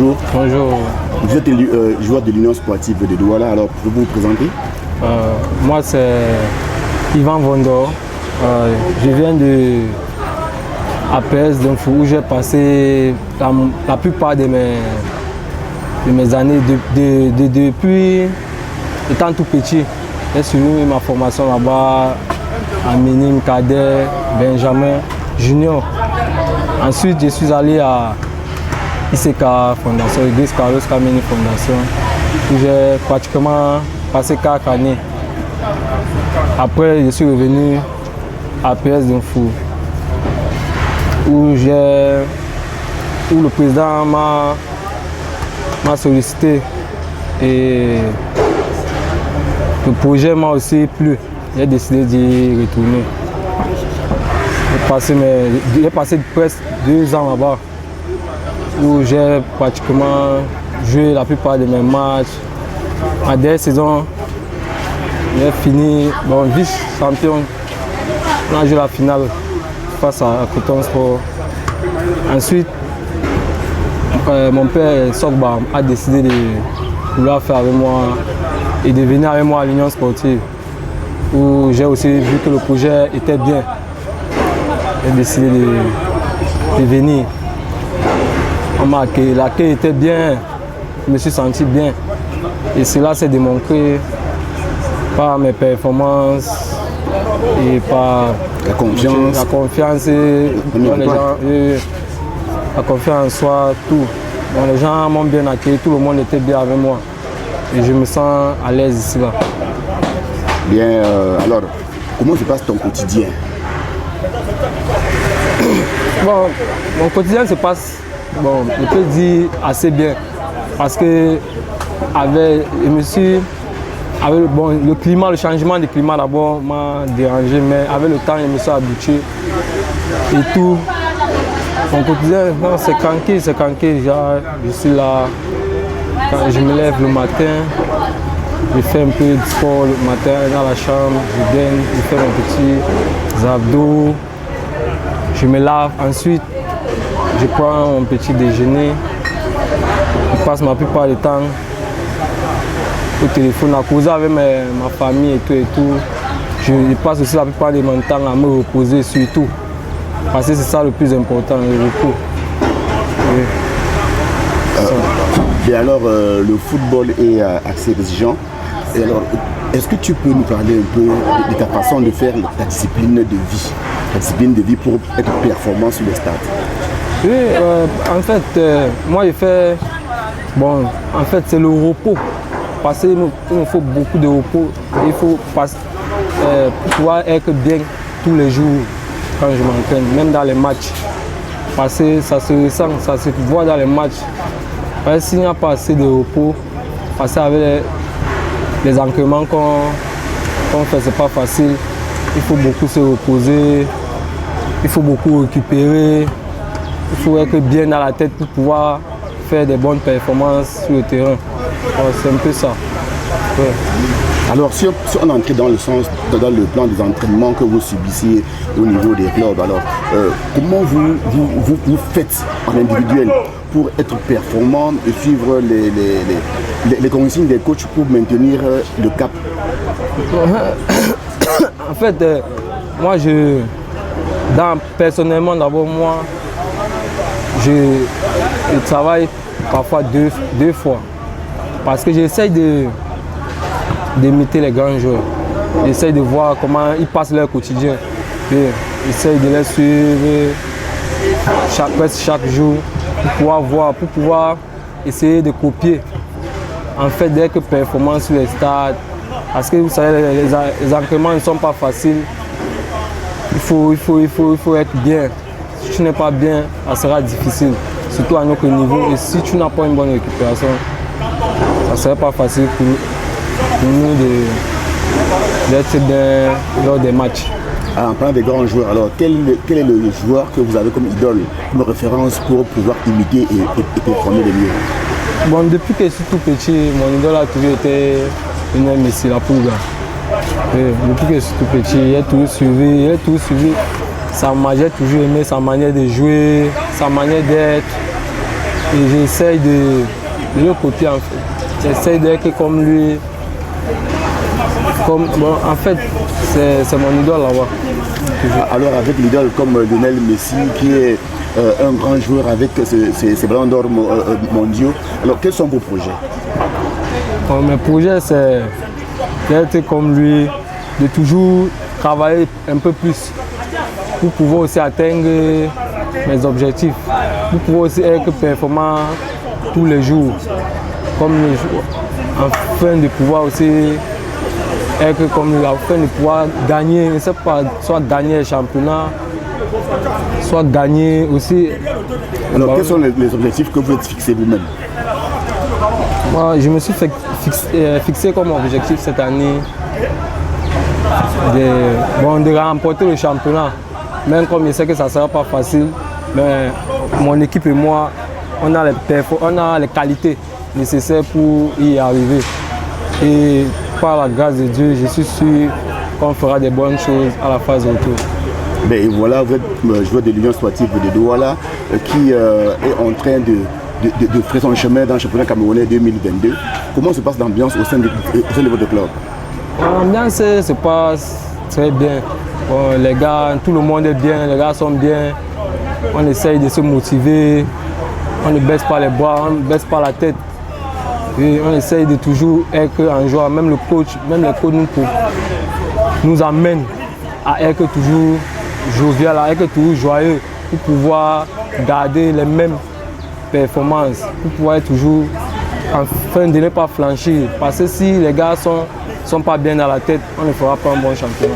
bonjour. Bonjour. Vous êtes joueur de l'Union sportive de Douala, alors pouvez-vous vous présenter? Moi c'est Yvan Vondor. Je viens de APS d'Info où j'ai passé la plupart de mes années depuis étant tout petit. J'ai suivi ma formation là-bas à minime, cadet, Benjamin, junior. Ensuite je suis allé à ICK Fondation, Église Carlos Kameni Fondation, où j'ai pratiquement passé 4 années. Après, je suis revenu à PS d'Info, où le président m'a sollicité et le projet m'a aussi plu. J'ai décidé d'y retourner. J'ai passé presque 2 ans là-bas, où j'ai pratiquement joué la plupart de mes matchs. Ma dernière saison, j'ai fini vice-champion. On a joué la finale face à Coton Sport. Ensuite, mon père Sokba a décidé de vouloir faire avec moi et de venir avec moi à l'Union sportive, où j'ai aussi vu que le projet était bien. J'ai décidé de venir. L'accueil était bien, je me suis senti bien. Et cela s'est démontré par mes performances et par la confiance dans les gens, la confiance en soi, tout. Bon, les gens m'ont bien accueilli, tout le monde était bien avec moi. Et je me sens à l'aise ici là. Bien, alors, comment se passe ton quotidien? Bon, mon quotidien se passe, je peux dire assez bien. Parce que avec le climat, le changement de climat d'abord m'a dérangé, mais avec le temps, je me suis habitué et tout. Mon quotidien, c'est tranquille, je suis là, quand je me lève le matin, je fais un peu de sport le matin dans la chambre, je gagne, je fais mes petits abdos, je me lave, ensuite je prends mon petit déjeuner, je passe ma plupart du temps au téléphone, à causer avec ma famille et tout. Je passe aussi la plupart de mon temps à me reposer surtout. Parce que c'est ça le plus important, le repos. Et alors, le football est assez exigeant. Et alors, est-ce que tu peux nous parler un peu de ta façon de faire ta discipline de vie pour être performant sur le stade? Oui, en fait, moi je fais, en fait c'est le repos. Parce qu'il me faut beaucoup de repos. Il faut pouvoir être bien tous les jours quand je m'entraîne, même dans les matchs. Parce que ça se ressent, ça se voit dans les matchs. Parce que s'il n'y a pas assez de repos, parce qu'avec les entraînements qu'on fait, c'est pas facile. Il faut beaucoup se reposer, il faut beaucoup récupérer, il faut être bien dans la tête pour pouvoir faire des bonnes performances sur le terrain. C'est un peu ça. Ouais. Alors, si on entre dans le plan des entraînements que vous subissez au niveau des clubs, alors comment vous faites en individuel pour être performant et suivre les consignes des coachs pour maintenir le cap? En fait, moi, personnellement, d'abord, moi, je travaille parfois deux fois. Parce que j'essaye d'imiter les grands joueurs. J'essaye de voir comment ils passent leur quotidien. J'essaye de les suivre presque chaque jour pour pouvoir voir, pour pouvoir essayer de copier. En fait, dès que performance sur les stades, parce que vous savez, les entraînements ne sont pas faciles. Il faut être bien. Si tu n'es pas bien, ça sera difficile, surtout à notre niveau. Et si tu n'as pas une bonne récupération, ça ne serait pas facile pour nous d'être bien lors des matchs. En parlant des grands joueurs, alors quel est le joueur que vous avez comme idole, comme référence pour pouvoir imiter et performer le mieux? Depuis que je suis tout petit, mon idole a toujours été Lionel Messi, la Pulga. Depuis que je suis tout petit, j'ai toujours suivi j'ai toujours aimé sa manière de jouer, sa manière d'être. Et j'essaye de le copier en fait. J'essaye d'être comme lui. En fait, c'est mon idole là-bas. Alors avec l'idole comme Lionel Messi qui est un grand joueur avec ses ballons d'or mondiaux, alors quels sont vos projets? Mes projets, c'est d'être comme lui, de toujours travailler un peu plus pour pouvoir aussi atteindre mes objectifs, pour pouvoir aussi être performant tous les jours, comme les jours, afin de pouvoir aussi être comme lui, afin de pouvoir gagner, soit gagner le championnat, soit gagner aussi. Alors quels sont les objectifs que vous êtes fixés vous-même? Moi, je me suis fixé comme objectif cette année de remporter le championnat. Même comme je sais que ça ne sera pas facile, mais mon équipe et moi, on a les qualités nécessaires pour y arriver. Et par la grâce de Dieu, je suis sûr qu'on fera des bonnes choses à la phase retour. Et voilà, vous êtes joueur de l'Union sportive de Douala qui est en train de faire son chemin dans le championnat camerounais 2022. Comment se passe l'ambiance au sein de votre club? L'ambiance se passe très bien. Bon, les gars, tout le monde est bien, les gars sont bien. On essaye de se motiver, on ne baisse pas les bras, on ne baisse pas la tête. Et on essaye de toujours être en joie. Même les coachs nous amènent à être toujours jovial, à être toujours joyeux pour pouvoir garder les mêmes performances, pour pouvoir être toujours afin de ne pas flanchir. Parce que si les gars sont pas bien dans la tête, on ne fera pas un bon championnat.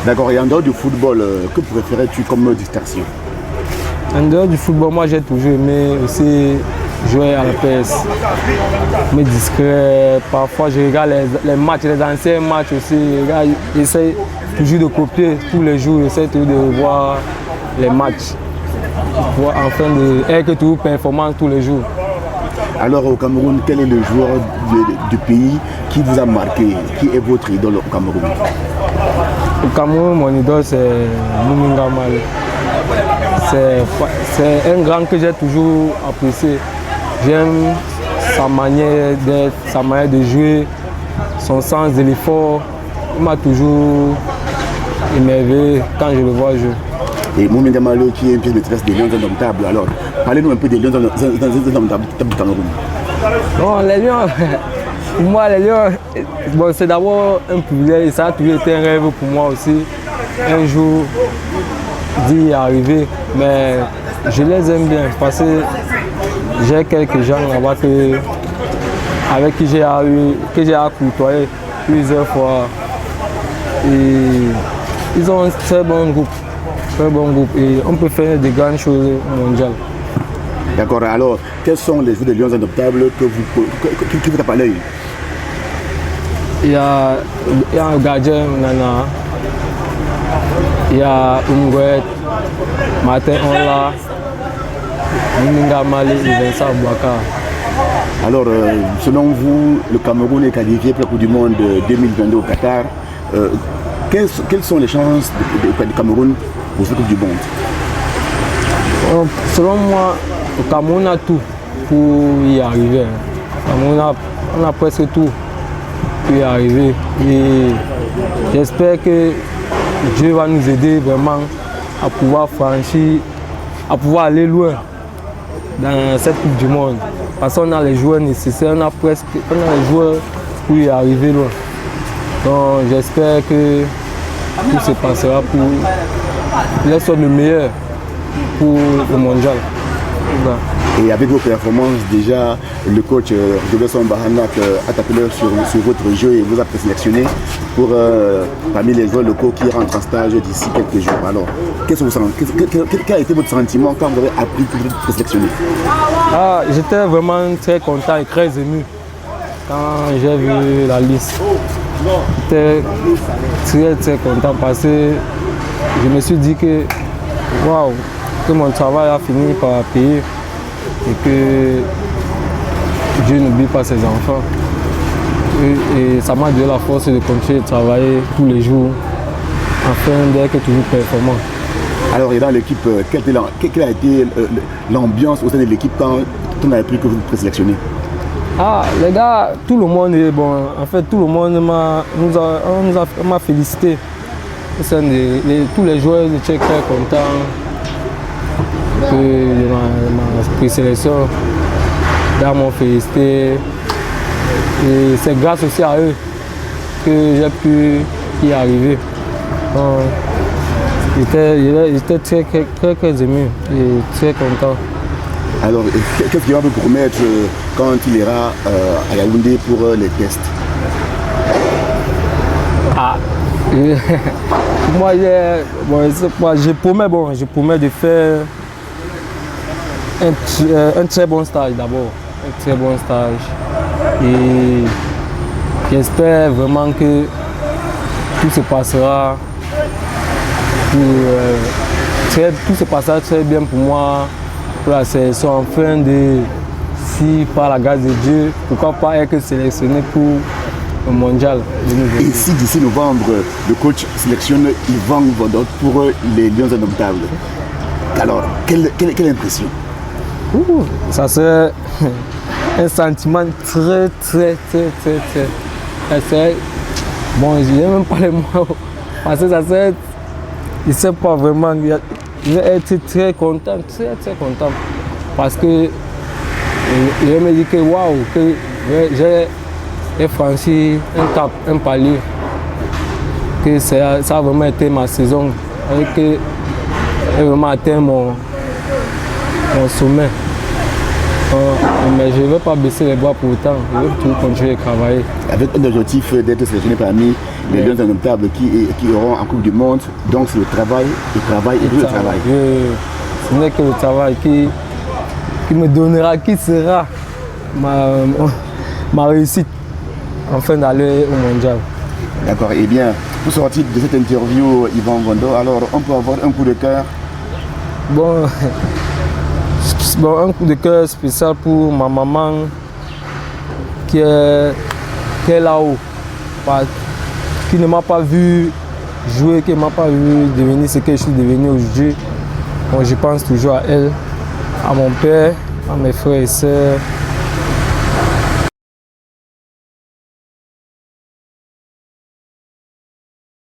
D'accord, et en dehors du football, que préférais-tu comme distraction? En dehors du football, moi j'ai toujours aimé aussi jouer à la PS. Mais discret, parfois je regarde les matchs, les anciens matchs aussi. J'essaie toujours de copier tous les jours, j'essaie toujours de voir les matchs. Afin d'être toujours performant tous les jours. Alors au Cameroun, quel est le joueur du pays qui vous a marqué? Qui est votre idole au Cameroun? Au Cameroun, mon idole c'est Mouminga Malé. C'est un grand que j'ai toujours apprécié. J'aime sa manière d'être, sa manière de jouer, son sens de l'effort. Il m'a toujours émerveillé quand je le vois jouer. Et Mouminga Malé qui est une pièce maîtresse des Lions Indomptables. Alors, parlez-nous un peu des Lions Indomptables du Cameroun. Bon, les Lions, pour moi, les Lions, bon, c'est d'abord un privilège et ça a toujours été un rêve pour moi aussi, un jour d'y arriver. Mais je les aime bien parce que j'ai quelques gens là-bas avec qui j'ai côtoyé plusieurs fois. Et ils ont un très bon groupe. Et on peut faire de grandes choses mondiales. D'accord, alors quels sont les joueurs des Lions Indomptables qui vous tapent à l'œil? Il y a un gardien, Nana. Il y a Umgouet, Martin Onla, Mouminga Malé et Vincent Bouaka. Alors, selon vous, le Cameroun est qualifié pour la Coupe du Monde 2022 au Qatar. Quelles sont les chances du Cameroun pour cette Coupe du Monde? Selon moi, le Cameroun a tout pour y arriver. On a presque tout pour y arriver. Et j'espère que Dieu va nous aider vraiment à pouvoir franchir, à pouvoir aller loin dans cette Coupe du Monde. Parce qu'on a les joueurs nécessaires, on a les joueurs pour y arriver loin. Donc j'espère que tout se passera pour qu'ils soient le meilleur pour le mondial. Et avec vos performances, déjà, le coach Robertson Bahanak a tapé l'heure sur votre jeu et vous a présélectionné pour parmi les joueurs locaux qui rentrent en stage d'ici quelques jours. Alors, quel a été votre sentiment quand vous avez appris que vous êtes présélectionné? J'étais vraiment très content et très ému quand j'ai vu la liste. J'étais très content parce que je me suis dit que waouh, que mon travail a fini par payer et que Dieu n'oublie pas ses enfants. Et ça m'a donné la force de continuer de travailler tous les jours afin d'être toujours performant. Alors, et dans l'équipe, quelle a été l'ambiance au sein de l'équipe quand on a appris que vous êtes présélectionné? Ah, les gars, tout le monde est bon. En fait, tout le monde m'a félicité. Tous les joueurs étaient très contents de ma présélection. Ils m'ont félicité. Et c'est grâce aussi à eux que j'ai pu y arriver. J'étais très ému et très content. Alors, qu'est-ce qu'il va me promettre quand il ira à Yaoundé pour les tests? Moi, je promets de faire un très bon stage d'abord. Un très bon stage. Et j'espère vraiment que tout se passera. Tout se passera très bien pour moi, pour la sélection, afin de, si par la grâce de Dieu, pourquoi pas être sélectionné pour le mondial 2022. Et si d'ici novembre, le coach sélectionne Yvan Vondo pour les Lions Indomptables, alors quelle impression? Ça c'est un sentiment très. Bon, je n'ai même pas les mots, parce que ça c'est. Je ne sais pas vraiment, je vais être très content, très content. Parce que je me dis que waouh, que j'ai franchi un cap, un palier. Que ça a vraiment été ma saison, que j'ai vraiment atteint mon sommet. Mais je ne vais pas baisser les bras pour autant, je vais toujours continuer de travailler. Avec un objectif d'être sélectionné parmi les Lions Indomptables qui auront en Coupe du Monde, donc c'est le travail et le travail. Ce n'est que le travail qui me donnera, qui sera ma réussite afin d'aller au mondial. D'accord, et bien, pour sortir de cette interview, Yvan Vondo, alors on peut avoir un coup de cœur? Bon, un coup de cœur spécial pour ma maman qui est là-haut, qui ne m'a pas vu jouer, qui ne m'a pas vu devenir ce que je suis devenu aujourd'hui. Bon, je pense toujours à elle, à mon père, à mes frères et sœurs,